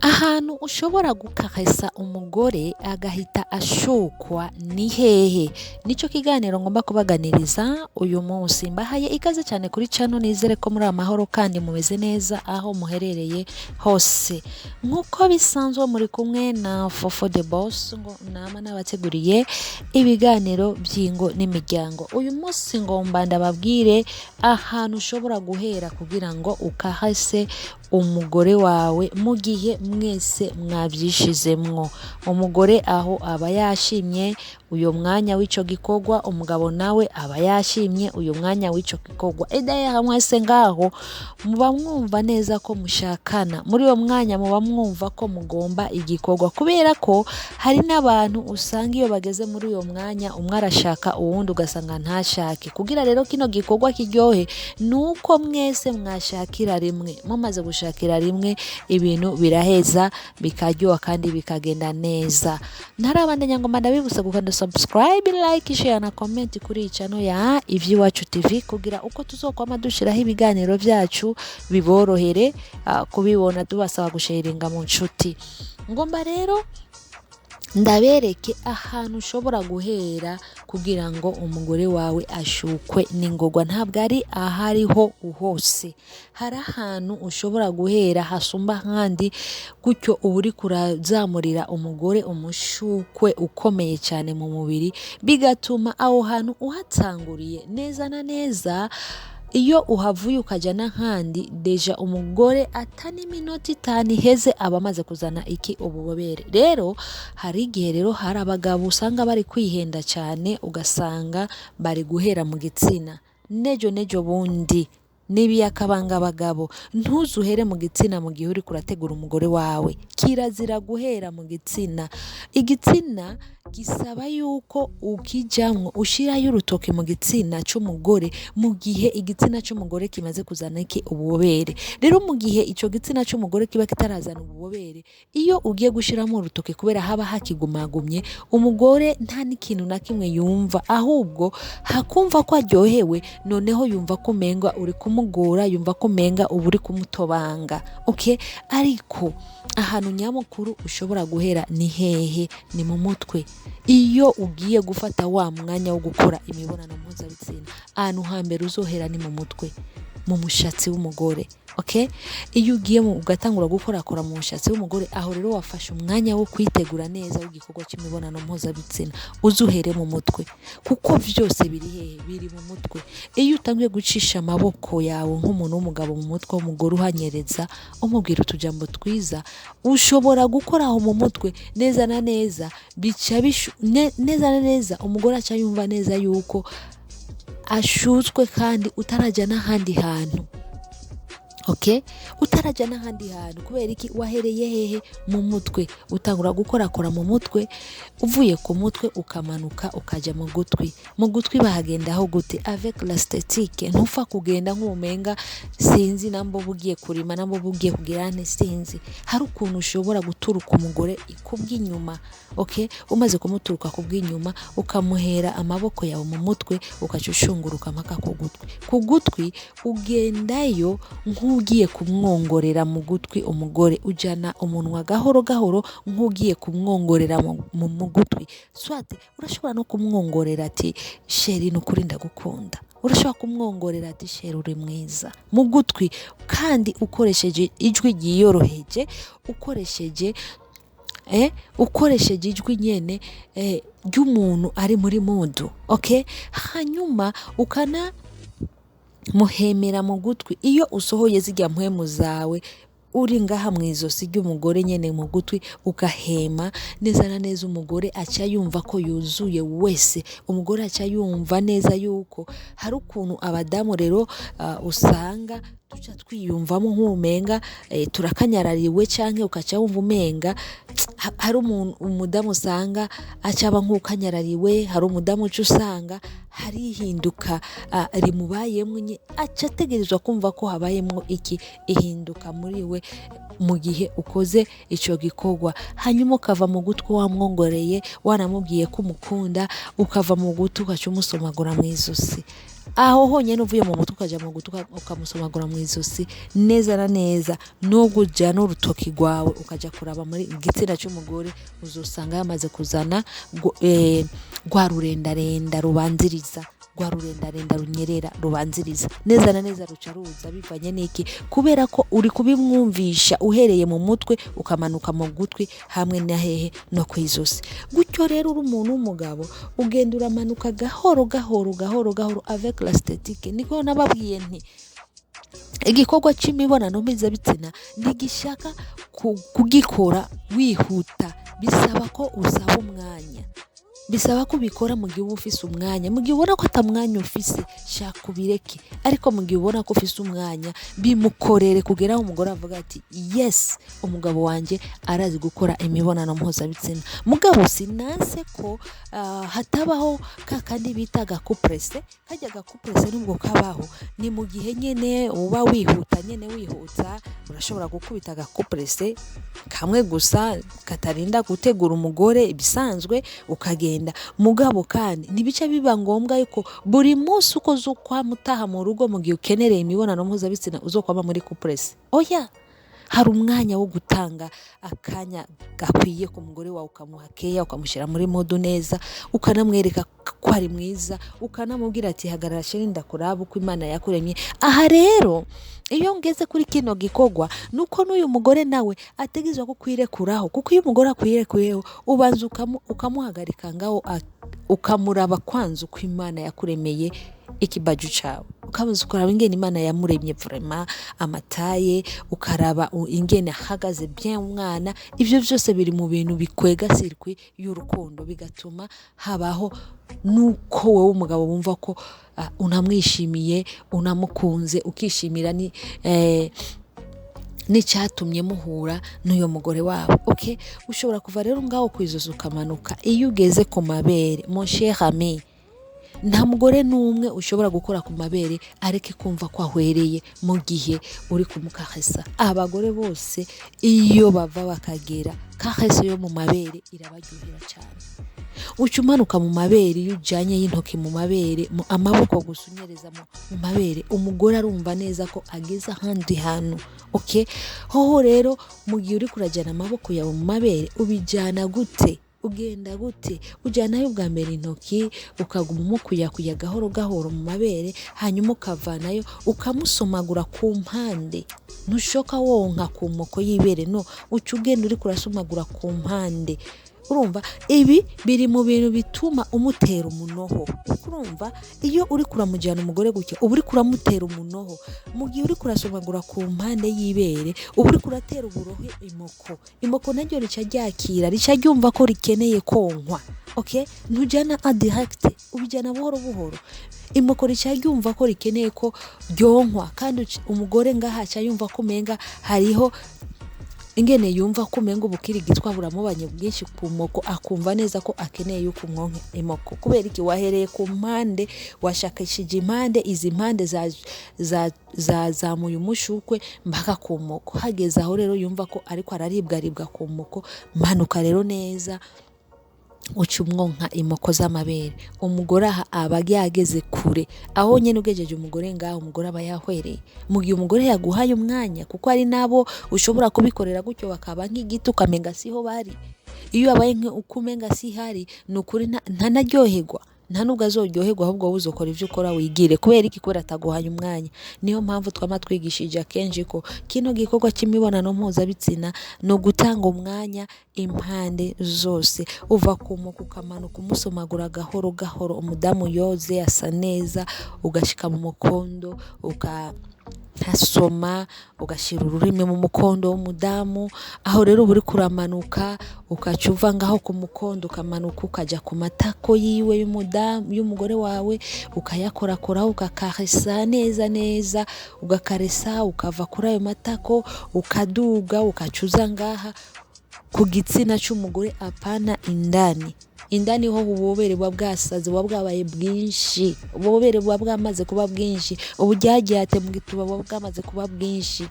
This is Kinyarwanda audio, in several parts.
Ahantu ushobora gukakasa umugore agahita ashukwa ni hehe? Nico kiganiro ngomba kubaganiriza uyu munsi. Mbahaye ikaze cyane kuri channel, nizere ko muri amahoro kandi mumeze neza aho muherereye hose. Nkuko bisanzwe muri kumwe na Fofo the Boss, ngo nama nabateguriye ibiganiro by'ingo n'imiryango. Uyu munsi ngomba ndababwire ahantu ushobora guhera kugira ngo ukahase umugore wawe mu gihe mwese mwabyishizemwo. Umugore aho aba yashimye uyo mwanya w'ico gikorwa, umugabo nawe aba yashimye uyo mwanya w'ico gikorwa. Edaye hamwese ngaho muba mwumva neza ko mushakana, muri uyo mwanya muba mwumva ko mugomba igikorwa, kubera ko hari n'abantu usanga iyo bageze muri uyo mwanya umwe arashaka uwundi ugasanga ntashake. Kugira rero kino gikorwa kiryohe nuko mwese mwashakira rimwe. Mumaze gushakira rimwe ibintu biraheza bikaryoha kandi bikagenda neza. Ntarabandanya ngo ndabibutsa gukanda subscribe, like, share na comment kuri channel ya Ivy'iwacu TV kugira uko tuzokwama dushiraho ibiganiro byacu biborohere kubibona. Tubasaba gusharinga mu nshuti. Ngomba rero ndabereke ahantu ushobora guhera kugira ngo umugore wawe ashukwe n'ingorwa. Ntabwo ari ahariho hose, hari ahantu ushobora guhera hasumba handi, gutyo uba uri kurazamurira umugore umushukwe ukomeye cyane mu mubiri, bigatuma aho hantu uhatanguriye neza na neza. Iyo uhavuye ukaja n'ahandi, deja umugore atani minota 5 heze aba amaze kuzana iki ububobere. Rero hari igihe rero hari abagabo usanga bari kwihenda cyane, ugasanga bari guhera mu gitsina. Nejo bundi nibi yakabanga abagabo, ntuzuhere mu gitsina mu gihe uri kurategura umugore wawe. Kirazira guhera mu gitsina. Igitsina gisaba yuko ukijamwo ushirayo urutoke mu gitsina c'umugore mu gihe igitsina c'umugore kimaze kuzana iki ububobere. Rero mu gihe ico gitsina c'umugore kiba kitarazana ububobere, iyo ugiye gushiramo urutoke kubera haba hakigumagumye, umugore nta n'ikintu na kimwe yumva, ahubwo hakumva ko aryohewe, noneho yumva ko menga uri kumugora, yumva ko menga uba uri kumutobanga. Okay, ariko ahantu nyamukuru ushobora guhera ni hehe? Ni mu mutwe. Iyo ugiye gufata wa mwanya wo gukora imibonano mpuzabitsina, ahantu hambere uzohera ni mu mutwe, mu mushatsi w'umugore. Okay, iyo ugiye ugatangura gukora mu mushatsi w'umugore, aho rero wafashe umwanya wo kwitegura neza w'igikorwa cy'imibonano mpuzabitsina, uzuhere mu mutwe, kuko byose biri hehe? Biri mu mutwe. Iyo utangiye gucisha amaboko yawe nk'umuntu w'umugabo mu mutwe w'umugore, uhanyereza umubwira utujambo twiza, ushobora gukora aho mu mutwe neza na neza, bica neza na neza umugore aca yumva neza yuko ashutswe kandi utarajya n'ahandi hantu. Okay, utarajya n'ahandi hantu. Kubera iki? Wahereye hehe? Mu mutwe. Utangura gukora mu mutwe, uvuye ku mutwe ukamanuka ukaja mu gutwi. Mu gutwi bahagendaho gute? Avec l'esthétique. Ntufa kugenda nk'umenga sinzi nambo bugiye kurima, nambo bugiye kugirane sinzi. Hari ukuntu ushobora guturuka umugore kubw'inyuma. Okay, umaze kumuturuka kubw'inyuma ukamuhera amaboko yawe mu mutwe, ukacushunguruka mpaka ku gutwi. Ku gutwi ugendayo nk'ugiye kumwongorera mu gutwi umugore, ujana umunwa gahoro gahoro nk'ugiye kumwongorera mu gutwi. Swate urashobora no kumwongorera ati sheri nukuri ndagukunda. Urashobora kumwongorera ati sheri uri mwiza mu gutwi, kandi ukoresheje ijwi ryiyoroheje, ukoresheje ijwi nyene ry'umuntu ari muri modu. Okay, hanyuma muhemera mu gutwi. Iyo usohoye zijya mpwemu zawe uri ngaha mu izosi ry'umugore nyene mu gutwi, ugahema neza na neza, umugore aca yumva ko yuzuye wese. Umugore aca yumva neza yuko hari ukuntu abadamu rero usanga tuca twiyumvamo nk'umenga turakanyarariwe, canke ukaca wumva umenga hari umudamu usanga acaba nk'ukanyarariwe, hari umudamu uca usanga harihinduka rimubayemwo, aca ategerezwa kumva ko habayemwo iki ihinduka muri we mu gihe ukoze ico gikorwa. Hanyuma ukava mu gutwi wamwongoreye, wanamubwiye ko umukunda, ukava mu gutwi ukaca umusomagura mu izosi. aho honyene uvuye mu mutwe ukaja mu gutuka ukamusomagura mu izosi neza na neza, no kuja n'urutoki rwawe ukaja kuraba muri igitsina cy'umugore, uzosanga yamaze kuzana rwa rurendarenda rubanziriza, rwa rurendarenda runyerera rubanziriza neza na neza, ruca ruza bivanye n'iki, kubera ko uri kubimwumvisha uhereye mu mutwe ukamanuka mu gutwi hamwe na hehe no kwizosi. Gutyo rero uri umuntu w'umugabo ugenda uramanuka gahoro gahoro gahoro gahoro avec la statique. Niko nababwiye nti igikorwa c'imibonano mpuzabitsina ntigishaka kugikora wihuta, bisaba ko usaba umwanya, bisaba ko ubikora mu gihe uba ufise umwanya. Mu gihe ubona ko atamwanya ufise, shaka ubireke, ariko mu gihe ubona ko ufise umwanya bimukorere kugera aho umugore avuga ati yes, umugabo wanje arazi gukora imibonano mpuzabitsina. Mugabo sinase ko hatabaho kakandi bita gakuprese. Kajya gakuprese nubwo kabaho, ni mu gihe nyene uba wihuta, nyene wihuta urashobora gukubita gakuprese kamwe gusa katarinda gutegura umugore ibisanzwe ukagenda. Mugabo kandi nibice biba ngombwa yuko buri munsi uko uzokwamutaha mu rugo mu gihe ukenereye imibonano mpuzabitsina uzokwama muri kuprese. Oya, hari umwanya wo gutanga akanya gakwiye ku mugore wawe, ukamuha keya, ukamushyira muri modu neza, ukanamwereka ko ari mwiza, ukanamubwira ati hagarara sheri ndakuraba uko Imana yakuremye. Aha rero iyo ngeze kuri kino gikorwa nuko n'uyu mugore nawe ategezwa ko kwirekuraho, kuko iyo umugore akwirekuyeho ubanza ukamuhagarika ngaho, ukamuraba kwanza uko Imana yakuremeye ikibaju cawe, ukabanza ukaraba ingene Imana yamuremye vraiment amataye, ukaraba ingene ahagaze bien umwana. Ivyo byose biri mu bintu bikwega circuit y'urukundo, bigatuma habaho nuko wowe umugabo wumva ko unamwishimiye, unamukunze, ukishimira n'icyatumye muhura n'uyo mugore wawe. Okay, ushobora kuva rero ngaho kwizoza ukamanuka. Iyo ugeze ku mabere, mon cher ami, nta mugore n'umwe ushobora gukora ku mabere areke kumva ko ahwereye mu gihe uri kumukahesa. Abagore bose iyo bava bakagera, kahese yo mu mabere irabaryohera cyane. Ucumanuka mu mabere, iyo ujanye y'intoki mu mabere, amaboko gusa unyereza mu mabere, umugore arumva neza ko ageze ahandi hantu. Okay, hoho rero mu gihe uri kurajana amaboko yawe mu mabere, ubijana gute? Ugenda gute? Ujanayo bwa mbere intoki, ukaguma umukuyakuya gahoro gahoro mu mabere, hanyuma ukavanayo ukamusomagura ku mpande. Ntushoka wonka ku moko y'ibere, no, uca ugenda uri kurasomagura ku mpande. Urumva ibi biri mu bintu bituma umutera umunoho. Urumva iyo uri kuramujyana umugore gutya, uba uri kuramutera umunoho. Mu gihe uri kurasomagura ku mpande y'ibere, uba uri kuratera uburohe imoko naryo rica ryakira, rica ryumva ko rikeneye konkwa. Okay, ntujyana direct, ubijyana buhoro buhoro. Imoko rica ryumva ko rikeneye ko ryonkwa, kandi umugore ngahaca yumva ko menga hariho ingene yumva ko umenga ubukiri gitwa buramubanye bwinshi ku moko, akumva neza ko akeneye yuko umwonke imoko. Kubera iki? Wahereye ku mpande, washakishije impande, izi mpande zamuye umushukwe mpaka ku moko. Hageze aho rero yumva ko ariko araribwa ku moko, manuka rero neza uca umwonka imoko z'amabere. Umugore aha aba yageze kure, aho nyene ugejeje umugore ngaho, umugore aba yahwereye. Mu gihe umugore yaguhaye umwanya, kuko ari nabo ushobora kubikorera gutyo bakaba nk'igiti ukamenga siho bari. Iyo abaye uko umenga si hari, nukuri ntanaryoherwa, nta nubwo azoryoherwa, ahubwo wowe uzokora ivyo ukora wigire. Kubera iki? Kubera ataguhaye umwanya. Niyo mpamvu twama twigishije akenshi ko kino gikorwa cy'imibonano mpuzabitsina no gutanga umwanya impande zose, uva ku moko ukamanuka umusomagura gahoro gahoro, umudamu yoze asa neza, ugashika mu mukondo ukasoma, ugashira ururimi mu mukondo w'umudamu. Aho rero uri kuramanuka, ukacuva ngaho ku mukondo, ukamanuka ukaja ku matako yiwe y'umugore wawe, ukayakorakora, ugakaresa neza neza, ugakaresa, ukava kuri ayo matako, ukaduga, ukacuza ngaha ku gitsina cy'umugore, apana indani. Indani ho ububobere bwa bwasaze, bwa bwabaye bwinshi, ububobere bwa bwamaze kuba bwinshi, ubujyajyate mu gituba bwa bwamaze kuba bwinshi.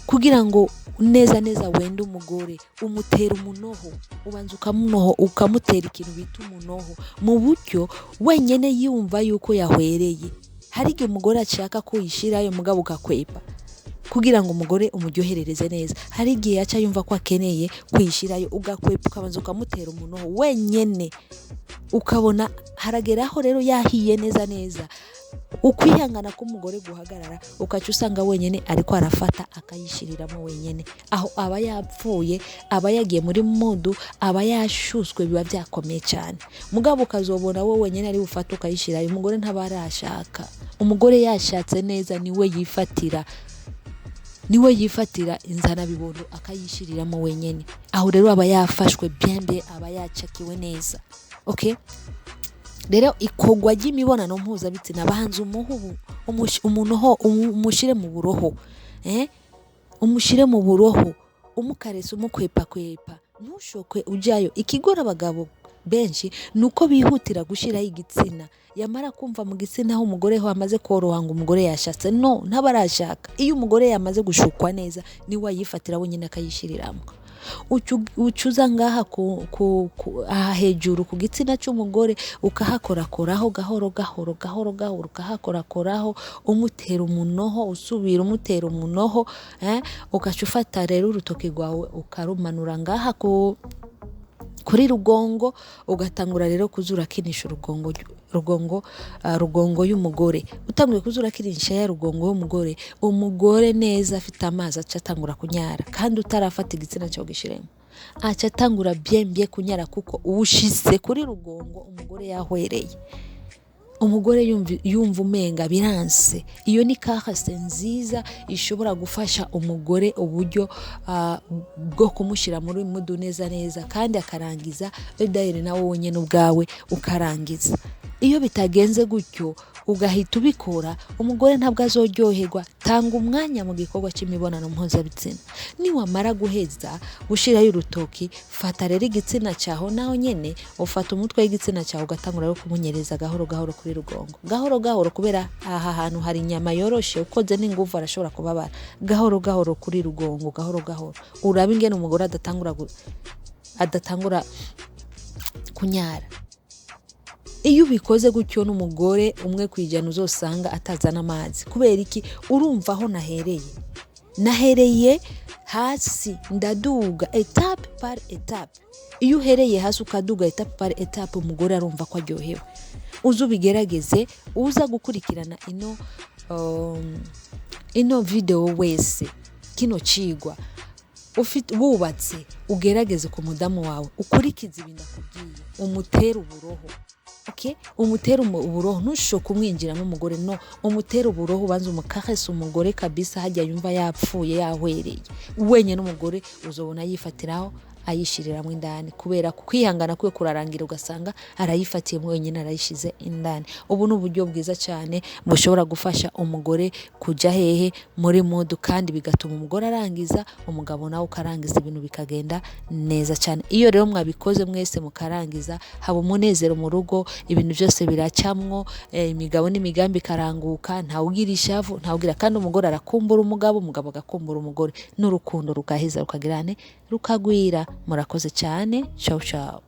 kugira ngo neza neza wende umugore umutera umunoho, ubanza ukamutera ikintu bita umunoho mu buryo wenyene yumva yuko yahwereye. Hari igihe umugore ashaka ko yishirayo mugabo ukakwepa kugira ngo umugore umuryoherereze neza. Hari igihe yaca yumva ko akeneye kwishirayo ugakwepa, ukabanza ukamutera umunoho wenyene, ukabona harageraho rero yahiye neza neza. Ukwihangana k'umugore guhagarara, ukaca usanga wenyene ariko arafata akayishiriramo wenyene. Aho aba yapfuye, aba yagiye muri mudu, aba yashuswe, biba byakomeye cyane. Mugabo ukazobona wowe wenyene ari ufata ukayishirayo, umugore ntabarashaka. Umugore yashatse neza niwe yifatira inzana bibondo akayishiriramo wenyene. Aho rero aba yafashwe bien, aba yacakiwe neza. Okay? Rero ikogwa ry'imibonano mpuzabitsina bahanze umushire mu buroho, umushire mu buroho, umukaresa, umukwepa, ntushokwe ujayo. Ikigora abagabo benshi nuko bihutira gushiraho igitsina, yamara kumva mu gitsina aho umugore ho amaze koroha ngo umugore yashatse. No, ntabarashaka. Iyo umugore yamaze gushukwa neza niwe yifatira wenyine akayishiriramo. Ucuza ngaha hejuru ku gitsina cy'umugore ukahakorakoraho gahoro, ukahakorakoraho umutera umunoho, usubira umutera umunoho, ugaca ufata rero urutoki rwawe ukarumanura ngaha kuri rugongo, ugatangura rero kuzura kinisha rugongo y'umugore. Utanguye kuzura kinisha ya rugongo y'umugore, umugore neza afite amazi aca atangura kunyara, kandi utarafata igitsina cyo gishiremo aca atangura bien kunyara, kuko uwushise kuri rugongo umugore yahwereye. Umugore yumva umenga biranse. Iyo ni kahase nziza ishobora gufasha umugore uburyo bwo kumushira muri mudu neza kandi akarangiza daire nawe wenyene ubwawe ukarangiza. Iyo bitagenze gutyo ugahita ubikora, umugore ntabwo azoryoherwa. Tanga umwanya mu gikorwa cy'imibonano mpuzabitsina. Niwamara guheza gushirayo urutoki, fata rero igitsina cyaho naho nyene, ufata umutwe w'igitsina cyaho ugatangura rero kumunyereza gahoro kuri rugongo, gahoro, kubera aha hantu hari inyama yoroshe, ukoze n'inguvu arashobora kubabara. Gahoro kuri rugongo, gahoro. Urabe ingene umugore adatangura kunyara. Iyo ubikoze gutyo n'umugore umwe kwijana uzosanga atazana amazi. Kubera iki? Urumva aho nahereye hasi ndaduga etape par etape. Iyo uhereye hasi ukaduga etape par etape, umugore arumva ko aryohewe. Uzubigerageze, uza gukurikirana ino video wese, kino cigwa wubatse, ugerageze ku mudamu wawe, ukurikiza ibintu akubwiye, umutera uburoho. Okay? Umutera uburoho, ntushoke umwinjiramo umugore, no, umutera uburoho, ubanza umukarese umugore kabisa, hajya yumva yapfuye yahwereye. Wenyine umugore uzobona yifatiraho ayishiriramwe indani, kubera kwihangana kwe kurarangira ugasanga arayifatiye wenyine arayishize indani. Ubu ni uburyo bwiza cyane bushobora gufasha umugore kuja hehe muri mudu, kandi bigatuma umugore arangiza, umugabo nawe ukarangiza, ibintu bikagenda neza cyane. Iyo rero mwabikoze mwese mukarangiza, haba umunezero mu rugo, ibintu byose biracamwo, imigabo n'imigambi karanguka, ntawugira ishavu, ntawugira, kandi umugore arakumbura umugabo agakumbura umugore, n'urukundo rugaheza rukagirane rukagwira. Murakoze cyane. Ciao.